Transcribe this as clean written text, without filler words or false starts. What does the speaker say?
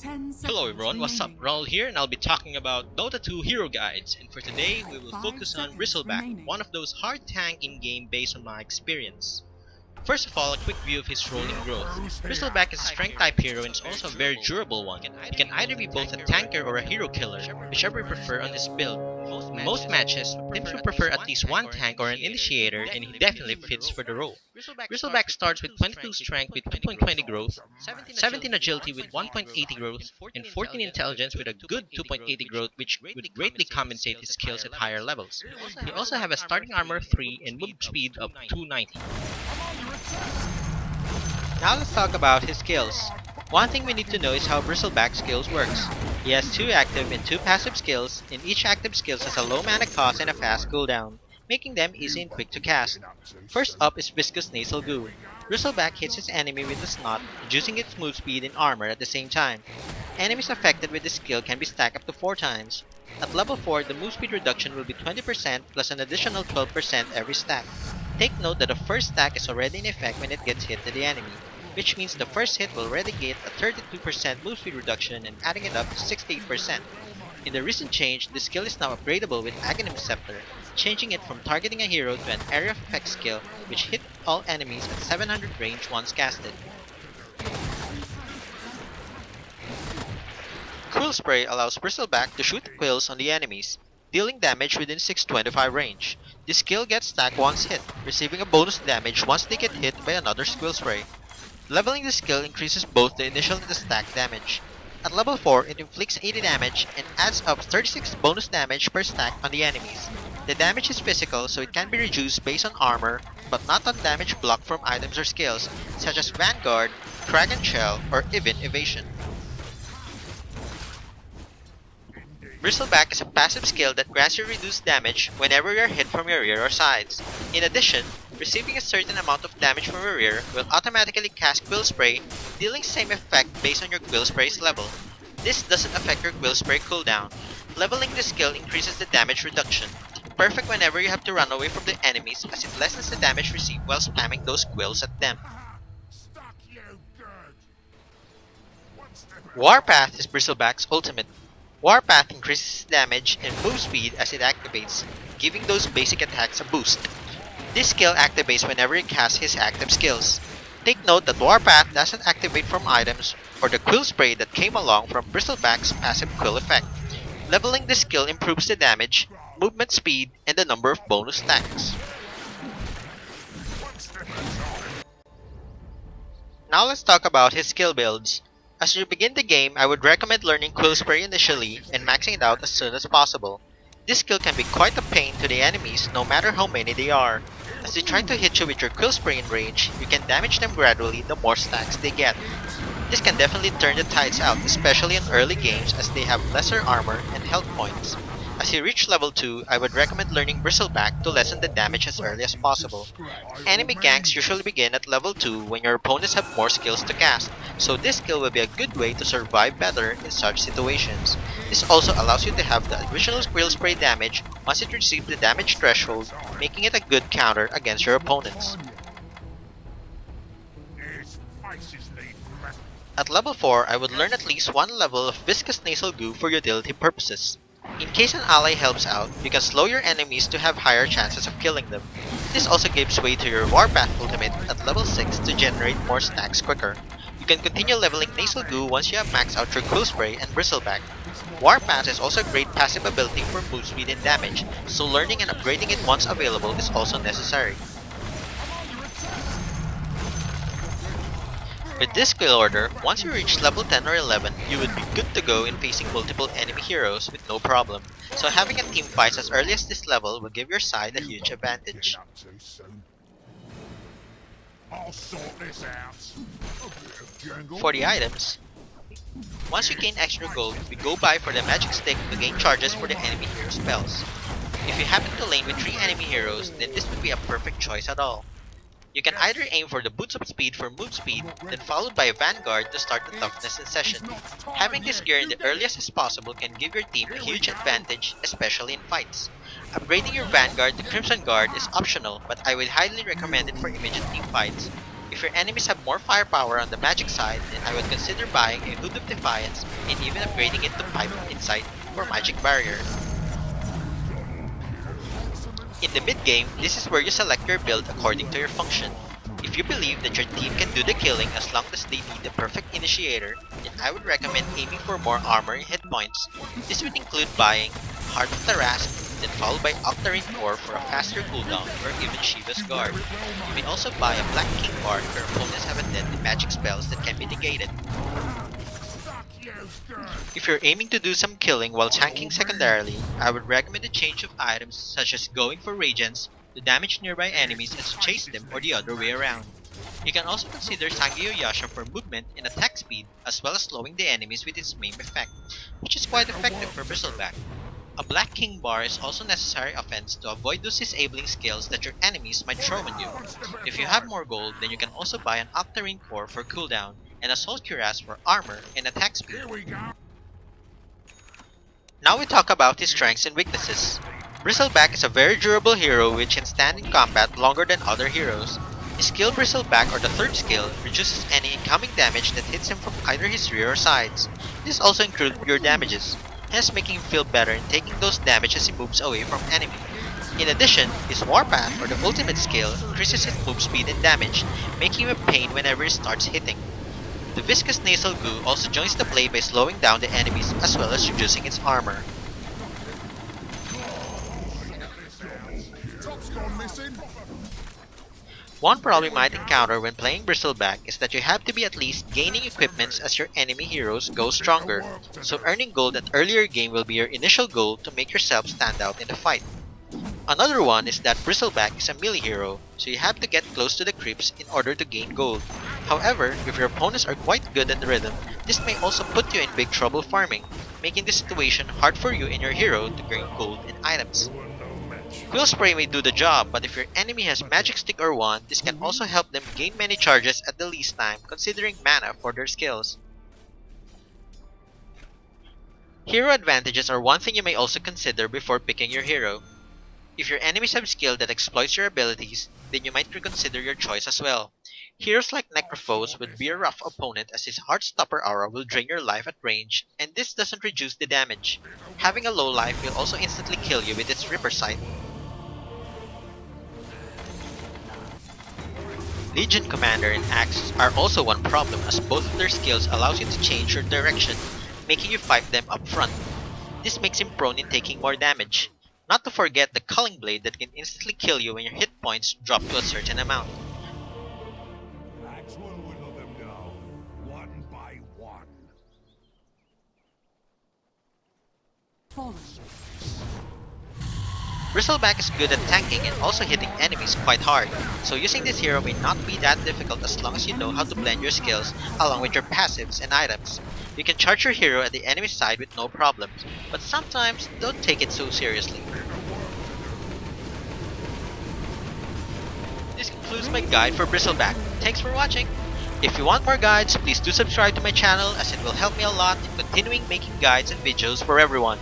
Hello everyone, what's up? Ronald here, and I'll be talking about Dota 2 Hero Guides. And for today, we will focus on Bristleback, one of those hard tank in-game based on my experience. First of all, a quick view of his rolling growth. Bristleback is a strength type hero and is also a very durable one. He can either be both a tanker or a hero killer, whichever you prefer on this build. In most matches, teams will prefer at least one tank or an initiator, and he definitely fits for the role. Bristleback starts with 22 strength with 2.20 growth, 17 agility with 1.80 growth, and 14 intelligence with a good 2.80 growth, which would greatly compensate his skills at higher levels. He also have a starting armor of 3 and move speed of 290. Now let's talk about his skills. One thing we need to know is how Bristleback's skills works. He has 2 active and 2 passive skills, and each active skill has a low mana cost and a fast cooldown, making them easy and quick to cast. First up is Viscous Nasal Goo. Bristleback hits his enemy with the snot, reducing its move speed and armor at the same time. Enemies affected with this skill can be stacked up to 4 times. At level 4, the move speed reduction will be 20% plus an additional 12% every stack. Take note that the first stack is already in effect when it gets hit to the enemy, which means the first hit will already get a 32% move speed reduction and adding it up to 68%. In the recent change, the skill is now upgradable with Aghanim Scepter, changing it from targeting a hero to an area of effect skill which hit all enemies at 700 range once casted. Quill Spray allows Bristleback to shoot quills on the enemies, dealing damage within 625 range. This skill gets stacked once hit, receiving a bonus damage once they get hit by another Quill Spray. Leveling the skill increases both the initial and the stack damage. At level 4, it inflicts 80 damage and adds up 36 bonus damage per stack on the enemies. The damage is physical, so it can be reduced based on armor, but not on damage blocked from items or skills, such as Vanguard, Dragon Shell, or even Evasion. Bristleback is a passive skill that grants you reduced damage whenever you are hit from your rear or sides. In addition, receiving a certain amount of damage from your rear will automatically cast Quill Spray, dealing same effect based on your Quill Spray's level. This doesn't affect your Quill Spray cooldown. Leveling this skill increases the damage reduction, perfect whenever you have to run away from the enemies as it lessens the damage received while spamming those quills at them. Warpath is Bristleback's ultimate. Warpath increases damage and move speed as it activates, giving those basic attacks a boost. This skill activates whenever he casts his active skills. Take note that Warpath doesn't activate from items or the Quill Spray that came along from Bristleback's passive Quill effect. Leveling this skill improves the damage, movement speed, and the number of bonus stacks. Now let's talk about his skill builds. As you begin the game, I would recommend learning Quill Spray initially and maxing it out as soon as possible. This skill can be quite a pain to the enemies no matter how many they are. As they try to hit you with your Quill Spray in range, you can damage them gradually the more stacks they get. This can definitely turn the tides out, especially in early games as they have lesser armor and health points. As you reach level 2, I would recommend learning Bristleback to lessen the damage as early as possible. Enemy ganks usually begin at level 2 when your opponents have more skills to cast, so this skill will be a good way to survive better in such situations. This also allows you to have the additional Quill Spray damage once it receives the damage threshold, making it a good counter against your opponents. At level 4, I would learn at least one level of Viscous Nasal Goo for utility purposes. In case an ally helps out, you can slow your enemies to have higher chances of killing them. This also gives way to your Warpath ultimate at level 6 to generate more stacks quicker. You can continue leveling Nasal Goo once you have maxed out your Quill Spray and Bristleback. Warpath is also a great passive ability for move speed and damage, so learning and upgrading it once available is also necessary. With this skill order, once you reach level 10 or 11, you would be good to go in facing multiple enemy heroes with no problem, so having a team fight as early as this level will give your side a huge advantage. For the items, once you gain extra gold, we go buy for the magic stick to gain charges for the enemy hero spells. If you happen to lane with 3 enemy heroes, then this would be a perfect choice at all. You can either aim for the Boots of Speed for move speed, then followed by a Vanguard to start the toughness in session. Having this gear in the earliest as possible can give your team a huge advantage, especially in fights. Upgrading your Vanguard to Crimson Guard is optional, but I would highly recommend it for immediate team fights. If your enemies have more firepower on the magic side, then I would consider buying a Hood of Defiance and even upgrading it to Pipe of Insight for Magic Barrier. In the mid game, this is where you select your build according to your function. If you believe that your team can do the killing as long as they need the perfect initiator, then I would recommend aiming for more armor and hit points. This would include buying Heart of Tarrasque, then followed by Octarine Core for a faster cooldown, or even Shiva's Guard. You may also buy a Black King Bar if your opponents have undead magic spells that can be negated. If you're aiming to do some killing while tanking secondarily, I would recommend a change of items such as going for Radiance to damage nearby enemies and to chase them, or the other way around. You can also consider Sangyo Yasha for movement and attack speed, as well as slowing the enemies with its main effect, which is quite effective for Bristleback. A Black King Bar is also necessary offense to avoid those disabling skills that your enemies might throw on you. If you have more gold, then you can also buy an Octarine Core for cooldown, and a Soul Cuirass for armor and attack speed. Now we talk about his strengths and weaknesses. Bristleback is a very durable hero which can stand in combat longer than other heroes. His skill Bristleback, or the third skill, reduces any incoming damage that hits him from either his rear or sides. This also includes pure damages, hence making him feel better in taking those damage as he moves away from enemy. In addition, his Warpath, or the ultimate skill, increases his move speed and damage, making him a pain whenever he starts hitting. The viscous nasal goo also joins the play by slowing down the enemies as well as reducing its armor. One problem you might encounter when playing Bristleback is that you have to be at least gaining equipments as your enemy heroes go stronger, so earning gold at earlier game will be your initial goal to make yourself stand out in the fight. Another one is that Bristleback is a melee hero, so you have to get close to the creeps in order to gain gold. However, if your opponents are quite good at the rhythm, this may also put you in big trouble farming, making the situation hard for you and your hero to gain gold and items. Quill Spray may do the job, but if your enemy has Magic Stick or Wand, this can also help them gain many charges at the least time, considering mana for their skills. Hero advantages are one thing you may also consider before picking your hero. If your enemies have skill that exploits your abilities, then you might reconsider your choice as well. Heroes like Necrophos would be a rough opponent as his Heartstopper aura will drain your life at range, and this doesn't reduce the damage. Having a low life will also instantly kill you with its Ripper Sight. Legion Commander and Axe are also one problem, as both of their skills allows you to change your direction, making you fight them up front. This makes him prone in taking more damage. Not to forget the Culling Blade that can instantly kill you when your hit points drop to a certain amount. Bristleback is good at tanking and also hitting enemies quite hard, so using this hero may not be that difficult as long as you know how to blend your skills along with your passives and items. You can charge your hero at the enemy side with no problems, but sometimes don't take it so seriously. This concludes my guide for Bristleback. Thanks for watching! If you want more guides, please do subscribe to my channel as it will help me a lot in continuing making guides and videos for everyone.